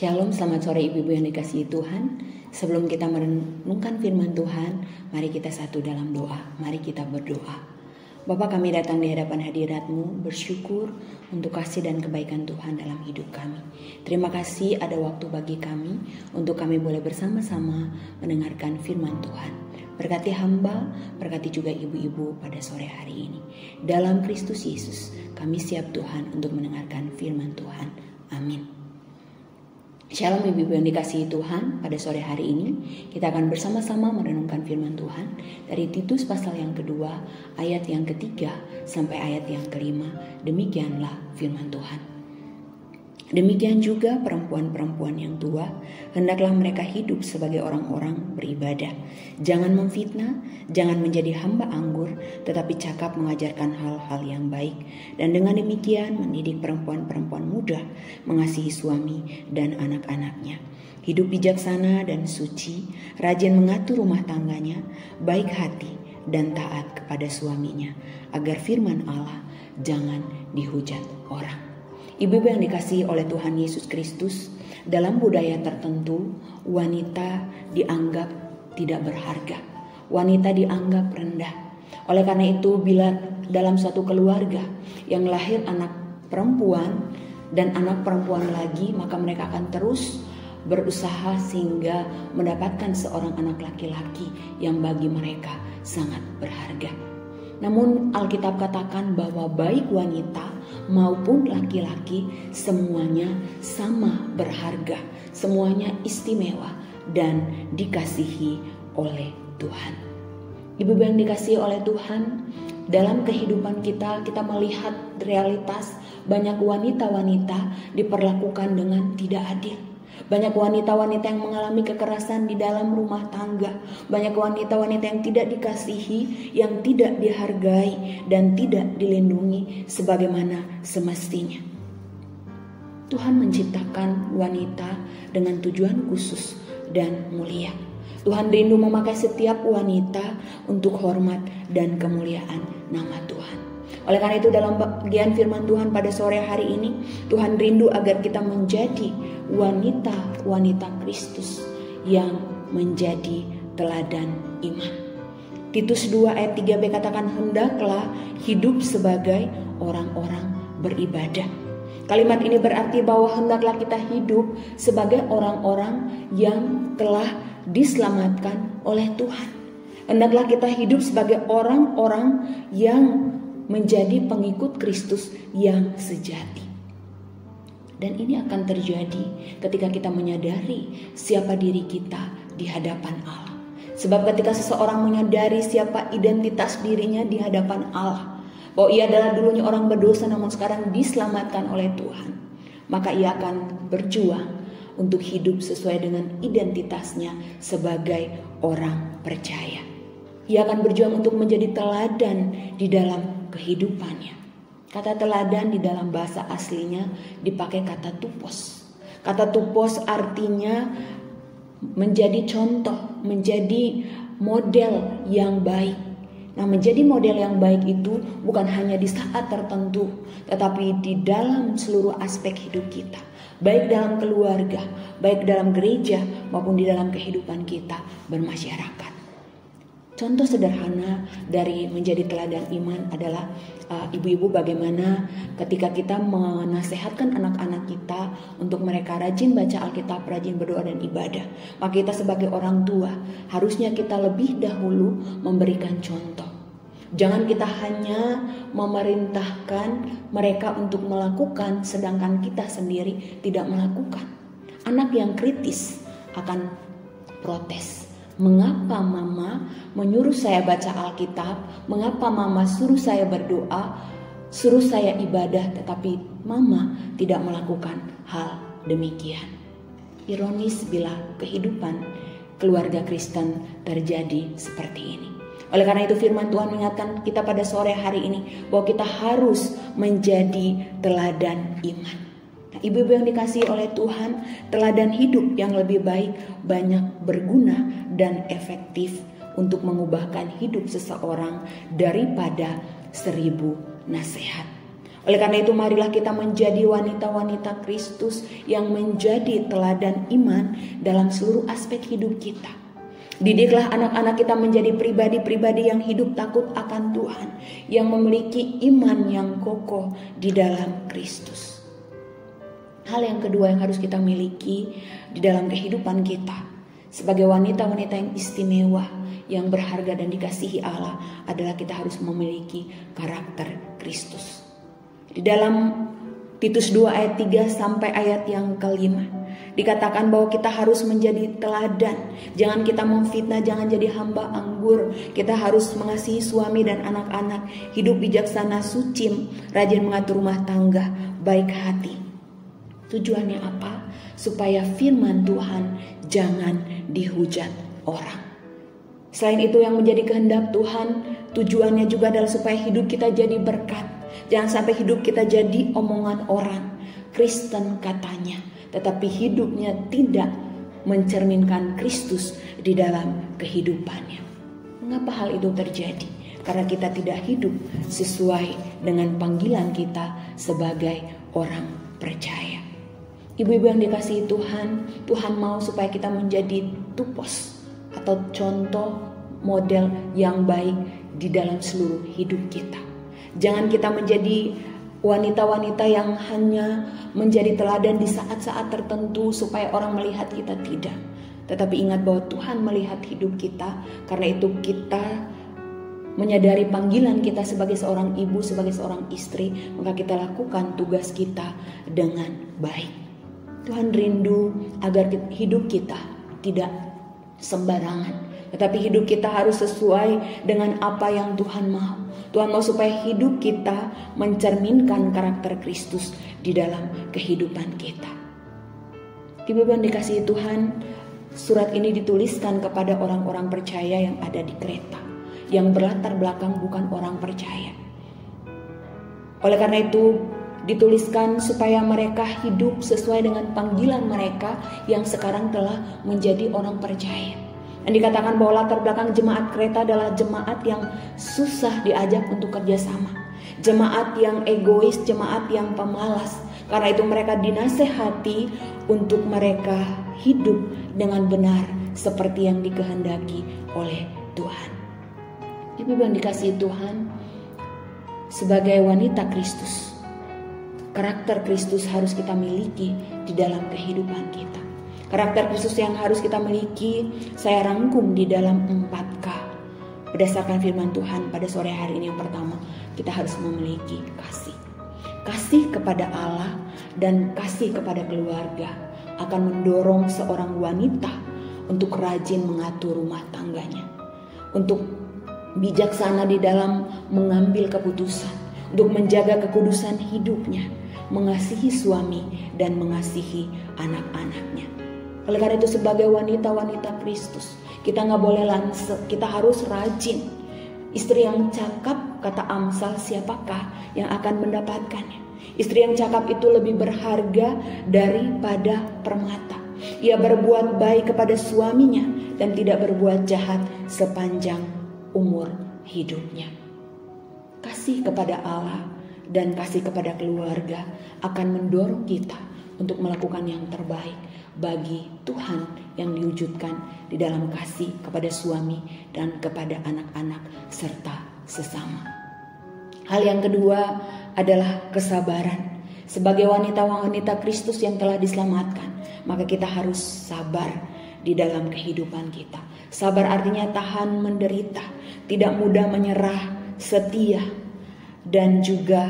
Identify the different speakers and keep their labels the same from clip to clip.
Speaker 1: Shalom, selamat sore ibu-ibu yang dikasihi Tuhan. Sebelum kita merenungkan firman Tuhan, mari kita satu dalam doa. Mari kita berdoa. Bapa, kami datang di hadapan hadirat-Mu, bersyukur untuk kasih dan kebaikan Tuhan dalam hidup kami. Terima kasih ada waktu bagi kami untuk kami boleh bersama-sama mendengarkan firman Tuhan. Berkati hamba, berkati juga ibu-ibu pada sore hari ini. Dalam Kristus Yesus, kami siap Tuhan untuk mendengarkan firman Tuhan. Amin. Shalom ibu-ibu yang dikasihi Tuhan, pada sore hari ini kita akan bersama-sama merenungkan firman Tuhan dari Titus pasal yang kedua, ayat yang ketiga sampai ayat yang kelima. Demikianlah firman Tuhan. Demikian juga perempuan-perempuan yang tua, hendaklah mereka hidup sebagai orang-orang beribadah. Jangan memfitnah, jangan menjadi hamba anggur, tetapi cakap mengajarkan hal-hal yang baik. Dan dengan demikian mendidik perempuan-perempuan muda mengasihi suami dan anak-anaknya. Hidup bijaksana dan suci, rajin mengatur rumah tangganya, baik hati dan taat kepada suaminya, agar firman Allah jangan dihujat orang. Ibu-ibu yang dikasihi oleh Tuhan Yesus Kristus, dalam budaya tertentu, wanita dianggap tidak berharga. Wanita dianggap rendah. Oleh karena itu, bila dalam suatu keluarga yang lahir anak perempuan dan anak perempuan lagi, maka mereka akan terus berusaha sehingga mendapatkan seorang anak laki-laki yang bagi mereka sangat berharga. Namun Alkitab katakan bahwa baik wanita maupun laki-laki semuanya sama berharga, semuanya istimewa dan dikasihi oleh Tuhan. Ibu-ibu yang dikasihi oleh Tuhan, dalam kehidupan kita melihat realitas banyak wanita-wanita diperlakukan dengan tidak adil. Banyak wanita-wanita yang mengalami kekerasan di dalam rumah tangga. Banyak wanita-wanita yang tidak dikasihi, yang tidak dihargai, dan tidak dilindungi sebagaimana semestinya. Tuhan menciptakan wanita dengan tujuan khusus dan mulia. Tuhan rindu memakai setiap wanita untuk hormat dan kemuliaan nama Tuhan. Oleh karena itu dalam bagian firman Tuhan pada sore hari ini, Tuhan rindu agar kita menjadi wanita-wanita Kristus yang menjadi teladan iman. Titus 2 ayat 3b katakan, hendaklah hidup sebagai orang-orang beribadah. Kalimat ini berarti bahwa hendaklah kita hidup sebagai orang-orang yang telah diselamatkan oleh Tuhan. Hendaklah kita hidup sebagai orang-orang yang menjadi pengikut Kristus yang sejati. Dan ini akan terjadi ketika kita menyadari siapa diri kita di hadapan Allah. Sebab ketika seseorang menyadari siapa identitas dirinya di hadapan Allah, bahwa ia adalah dulunya orang berdosa namun sekarang diselamatkan oleh Tuhan, maka ia akan berjuang untuk hidup sesuai dengan identitasnya sebagai orang percaya. Ia akan berjuang untuk menjadi teladan di dalam kehidupannya. Kata teladan di dalam bahasa aslinya dipakai kata tupos. Kata tupos artinya menjadi contoh, menjadi model yang baik. Nah, menjadi model yang baik itu bukan hanya di saat tertentu, tetapi di dalam seluruh aspek hidup kita. Baik dalam keluarga, baik dalam gereja, maupun di dalam kehidupan kita bermasyarakat. Contoh sederhana dari menjadi teladan iman adalah ibu-ibu bagaimana ketika kita menasehatkan anak-anak kita untuk mereka rajin baca Alkitab, rajin berdoa dan ibadah. Maka kita sebagai orang tua harusnya kita lebih dahulu memberikan contoh. Jangan kita hanya memerintahkan mereka untuk melakukan sedangkan kita sendiri tidak melakukan. Anak yang kritis akan protes. Mengapa mama menyuruh saya baca Alkitab? Mengapa mama suruh saya berdoa, suruh saya ibadah, tetapi mama tidak melakukan hal demikian? Ironis bila kehidupan keluarga Kristen terjadi seperti ini. Oleh karena itu firman Tuhan mengingatkan kita pada sore hari ini bahwa kita harus menjadi teladan iman. Ibu-ibu yang dikasihi oleh Tuhan, teladan hidup yang lebih baik banyak berguna dan efektif untuk mengubahkan hidup seseorang daripada 1000 nasihat. Oleh karena itu marilah kita menjadi wanita-wanita Kristus yang menjadi teladan iman dalam seluruh aspek hidup kita. Didiklah anak-anak kita menjadi pribadi-pribadi yang hidup takut akan Tuhan, yang memiliki iman yang kokoh di dalam Kristus. Hal yang kedua yang harus kita miliki di dalam kehidupan kita sebagai wanita-wanita yang istimewa, yang berharga dan dikasihi Allah adalah kita harus memiliki karakter Kristus. Di dalam Titus 2 ayat 3 sampai ayat yang ke-5 dikatakan bahwa kita harus menjadi teladan. Jangan kita memfitnah, jangan jadi hamba anggur. Kita harus mengasihi suami dan anak-anak, hidup bijaksana, suci, rajin mengatur rumah tangga, baik hati. Tujuannya apa? Supaya firman Tuhan jangan dihujat orang. Selain itu yang menjadi kehendak Tuhan, tujuannya juga adalah supaya hidup kita jadi berkat. Jangan sampai hidup kita jadi omongan orang, Kristen katanya, tetapi hidupnya tidak mencerminkan Kristus di dalam kehidupannya. Mengapa hal itu terjadi? Karena kita tidak hidup sesuai dengan panggilan kita sebagai orang percaya. Ibu-ibu yang dikasihi Tuhan, Tuhan mau supaya kita menjadi tupos atau contoh model yang baik di dalam seluruh hidup kita. Jangan kita menjadi wanita-wanita yang hanya menjadi teladan di saat-saat tertentu supaya orang melihat kita, tidak. Tetapi ingat bahwa Tuhan melihat hidup kita. Karena itu kita menyadari panggilan kita sebagai seorang ibu, sebagai seorang istri, maka kita lakukan tugas kita dengan baik. Tuhan rindu agar hidup kita tidak sembarangan, tetapi hidup kita harus sesuai dengan apa yang Tuhan mau. Tuhan mau supaya hidup kita mencerminkan karakter Kristus di dalam kehidupan kita. Ibu yang dikasihi Tuhan, surat ini dituliskan kepada orang-orang percaya yang ada di Kreta, yang berlatar belakang bukan orang percaya. Oleh karena itu dituliskan supaya mereka hidup sesuai dengan panggilan mereka yang sekarang telah menjadi orang percaya. Dan dikatakan bahwa latar belakang jemaat Kreta adalah jemaat yang susah diajak untuk kerjasama, jemaat yang egois, jemaat yang pemalas. Karena itu mereka dinasehati untuk mereka hidup dengan benar seperti yang dikehendaki oleh Tuhan. Ibu yang dikasihi Tuhan, sebagai wanita Kristus, karakter Kristus harus kita miliki di dalam kehidupan kita. Karakter Kristus yang harus kita miliki saya rangkum di dalam 4K. Berdasarkan firman Tuhan pada sore hari ini, yang pertama, kita harus memiliki kasih. Kasih kepada Allah dan kasih kepada keluarga akan mendorong seorang wanita untuk rajin mengatur rumah tangganya, untuk bijaksana di dalam mengambil keputusan, untuk menjaga kekudusan hidupnya, mengasihi suami dan mengasihi anak-anaknya. Oleh karena itu sebagai wanita-wanita Kristus, kita gak boleh langsung, kita harus rajin. Istri yang cakap, kata Amsal, siapakah yang akan mendapatkannya? Istri yang cakap itu lebih berharga daripada permata. Ia berbuat baik kepada suaminya dan tidak berbuat jahat sepanjang umur hidupnya. Kasih kepada Allah dan kasih kepada keluarga akan mendorong kita untuk melakukan yang terbaik bagi Tuhan yang diwujudkan di dalam kasih kepada suami dan kepada anak-anak serta sesama. Hal yang kedua adalah kesabaran. Sebagai wanita-wanita Kristus yang telah diselamatkan, maka kita harus sabar di dalam kehidupan kita. Sabar artinya tahan menderita, tidak mudah menyerah, setia, dan juga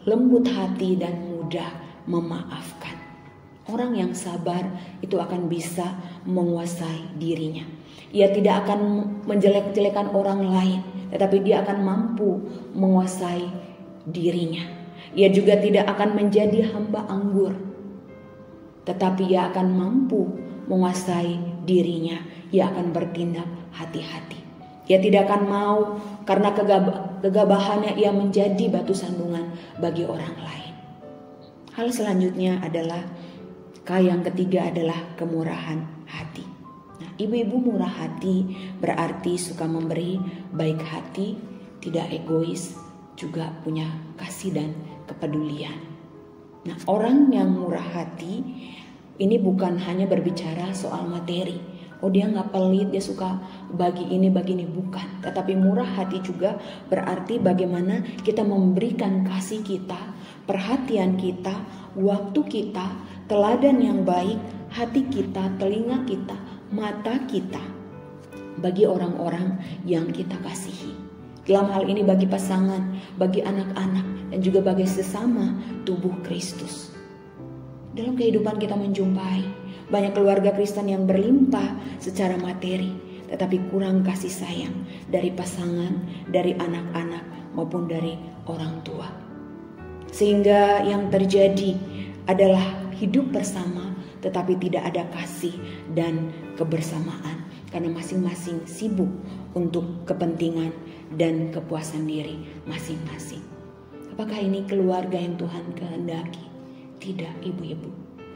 Speaker 1: lembut hati dan mudah memaafkan. Orang yang sabar itu akan bisa menguasai dirinya. Ia tidak akan menjelek-jelekan orang lain, tetapi dia akan mampu menguasai dirinya. Ia juga tidak akan menjadi hamba anggur, tetapi ia akan mampu menguasai dirinya. Ia akan bertindak hati-hati. Ia tidak akan mau karena kegabahannya ia menjadi batu sandungan bagi orang lain. Hal selanjutnya adalah yang ketiga adalah kemurahan hati. Nah, ibu-ibu murah hati berarti suka memberi, baik hati, tidak egois, juga punya kasih dan kepedulian. Nah, orang yang murah hati ini bukan hanya berbicara soal materi. Oh, dia nggak pelit, dia suka bagi ini, bukan. Tetapi murah hati juga berarti bagaimana kita memberikan kasih kita, perhatian kita, waktu kita, teladan yang baik, hati kita, telinga kita, mata kita bagi orang-orang yang kita kasihi. Dalam hal ini bagi pasangan, bagi anak-anak, dan juga bagi sesama tubuh Kristus. Dalam kehidupan kita menjumpai banyak keluarga Kristen yang berlimpah secara materi, tetapi kurang kasih sayang dari pasangan, dari anak-anak, maupun dari orang tua. Sehingga yang terjadi adalah hidup bersama, tetapi tidak ada kasih dan kebersamaan. Karena masing-masing sibuk untuk kepentingan dan kepuasan diri masing-masing. Apakah ini keluarga yang Tuhan kehendaki? Tidak, ibu-ibu.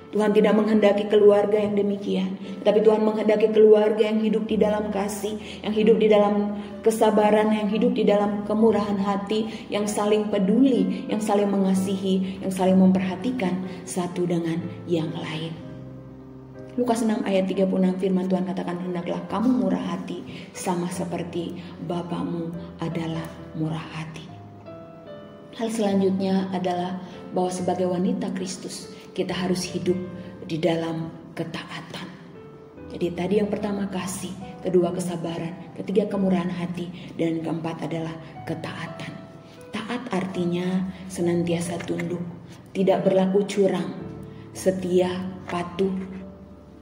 Speaker 1: Tuhan tidak menghendaki keluarga yang demikian, tetapi Tuhan menghendaki keluarga yang hidup di dalam kasih, yang hidup di dalam kesabaran, yang hidup di dalam kemurahan hati, yang saling peduli, yang saling mengasihi, yang saling memperhatikan satu dengan yang lain. Lukas 6 ayat 36 firman Tuhan katakan, hendaklah kamu murah hati sama seperti Bapamu adalah murah hati. Hal selanjutnya adalah bahwa sebagai wanita Kristus kita harus hidup di dalam ketaatan. Jadi tadi yang pertama kasih, kedua kesabaran, ketiga kemurahan hati, dan keempat adalah ketaatan. Taat artinya senantiasa tunduk, tidak berlaku curang, setia, patuh,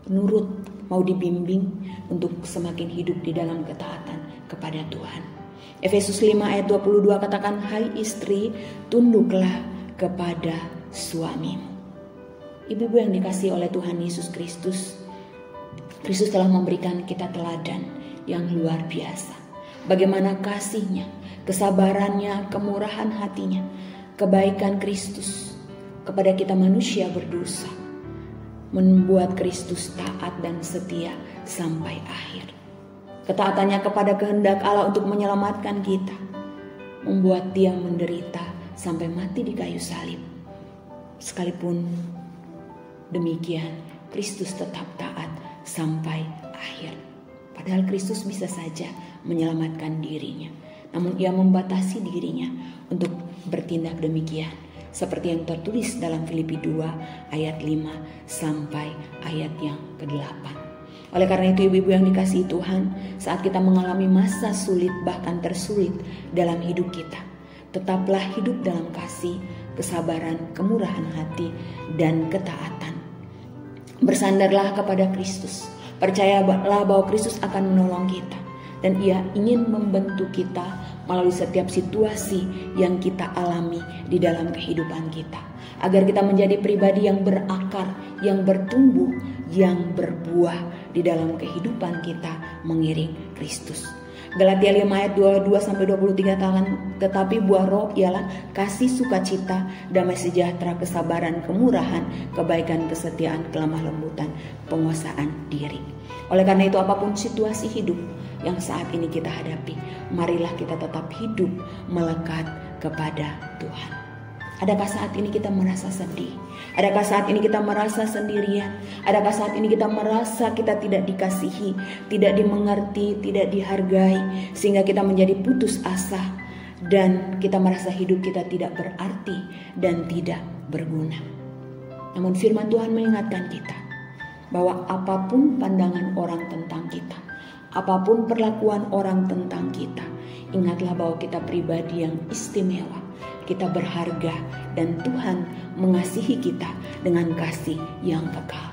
Speaker 1: nurut, mau dibimbing untuk semakin hidup di dalam ketaatan kepada Tuhan. Efesus 5 ayat 22 katakan, hai istri, tunduklah kepada suamimu. Ibu-ibu yang dikasihi oleh Tuhan Yesus Kristus, Kristus telah memberikan kita teladan yang luar biasa. Bagaimana kasihnya, kesabarannya, kemurahan hatinya, kebaikan Kristus kepada kita manusia berdosa, membuat Kristus taat dan setia sampai akhir. Ketaatannya kepada kehendak Allah untuk menyelamatkan kita, membuat dia menderita sampai mati di kayu salib. Sekalipun demikian, Kristus tetap taat sampai akhir. Padahal Kristus bisa saja menyelamatkan dirinya, namun ia membatasi dirinya untuk bertindak demikian. Seperti yang tertulis dalam Filipi 2 ayat 5 sampai ayat yang ke-8. Oleh karena itu ibu-ibu yang dikasihi Tuhan, saat kita mengalami masa sulit bahkan tersulit dalam hidup kita, tetaplah hidup dalam kasih, kesabaran, kemurahan hati, dan ketaatan. Bersandarlah kepada Kristus. Percayalah bahwa Kristus akan menolong kita. Dan ia ingin membentuk kita melalui setiap situasi yang kita alami di dalam kehidupan kita. Agar kita menjadi pribadi yang berakar, yang bertumbuh, yang berbuah di dalam kehidupan kita mengiring Kristus. Galatia 5 ayat 22-23 katakan, tetapi buah roh ialah kasih, sukacita, damai sejahtera, kesabaran, kemurahan, kebaikan, kesetiaan, kelemah lembutan, penguasaan diri. Oleh karena itu apapun situasi hidup yang saat ini kita hadapi, marilah kita tetap hidup melekat kepada Tuhan. Adakah saat ini kita merasa sedih? Adakah saat ini kita merasa sendirian? Adakah saat ini kita merasa kita tidak dikasihi, tidak dimengerti, tidak dihargai, sehingga kita menjadi putus asa dan kita merasa hidup kita tidak berarti dan tidak berguna? Namun firman Tuhan mengingatkan kita bahwa apapun pandangan orang tentang kita, apapun perlakuan orang tentang kita, ingatlah bahwa kita pribadi yang istimewa. Kita berharga dan Tuhan mengasihi kita dengan kasih yang kekal.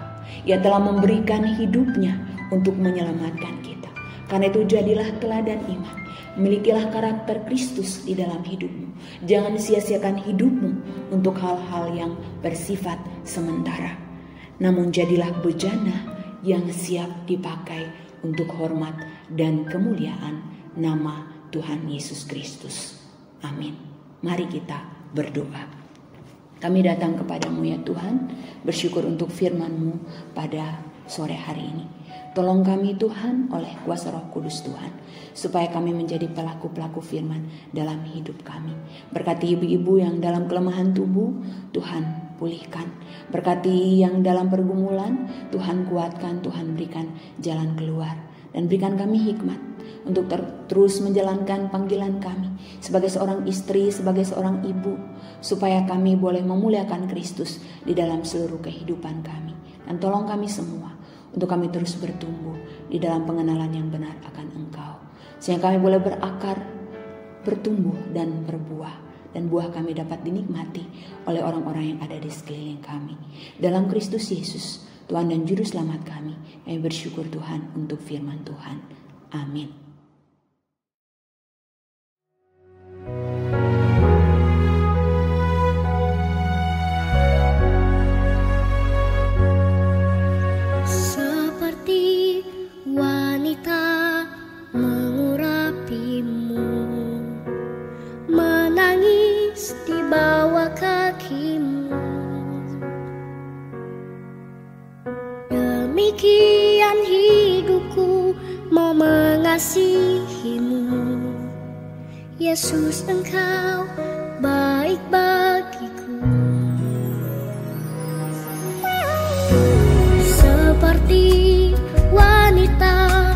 Speaker 1: Ia telah memberikan hidupnya untuk menyelamatkan kita. Karena itu jadilah teladan iman. Milikilah karakter Kristus di dalam hidupmu. Jangan sia-siakan hidupmu untuk hal-hal yang bersifat sementara. Namun jadilah bejana yang siap dipakai untuk hormat dan kemuliaan nama Tuhan Yesus Kristus. Amin. Mari kita berdoa. Kami datang kepadamu ya Tuhan, bersyukur untuk firman-Mu pada sore hari ini. Tolong kami Tuhan oleh kuasa Roh Kudus Tuhan, supaya kami menjadi pelaku-pelaku firman dalam hidup kami. Berkati ibu-ibu yang dalam kelemahan tubuh, Tuhan pulihkan. Berkati yang dalam pergumulan, Tuhan kuatkan, Tuhan berikan jalan keluar. Dan berikan kami hikmat untuk terus menjalankan panggilan kami sebagai seorang istri, sebagai seorang ibu, supaya kami boleh memuliakan Kristus di dalam seluruh kehidupan kami. Dan tolong kami semua untuk kami terus bertumbuh di dalam pengenalan yang benar akan Engkau, sehingga kami boleh berakar, bertumbuh dan berbuah, dan buah kami dapat dinikmati oleh orang-orang yang ada di sekeliling kami. Dalam Kristus Yesus, Tuhan dan Juru Selamat kami bersyukur Tuhan untuk firman Tuhan. Amin.
Speaker 2: Demikian hidupku mau mengasihimu, Yesus, Engkau baik bagiku. Seperti wanita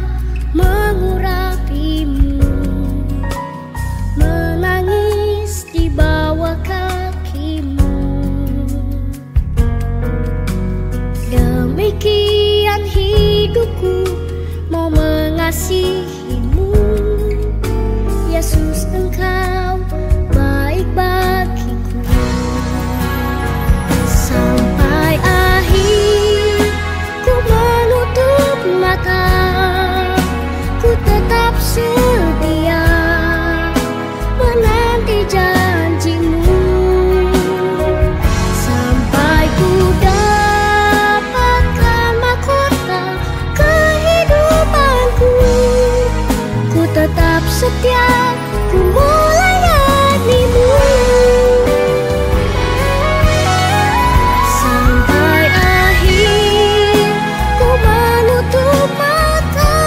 Speaker 2: mengurapimu, menangis di bawah kakimu. Demikian hidupku mau mengasihimu, Yesus, Engkau baik bagiku. Sampai akhir ku menutup mata, ku tetap setia menanti janjimu. Sampai ku dapatkan mahkota kehidupanku, ku tetap setia, ku melayanimu. Sampai akhir ku menutup mata,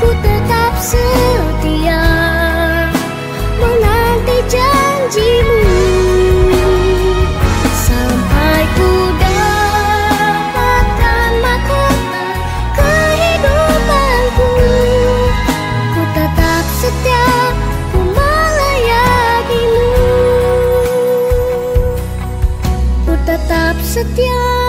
Speaker 2: ku tetap setia menanti janjimu. Sampai ku dapatkan mahkota kehidupanku, ku tetap setia, ku melayanimu. Ku tetap setia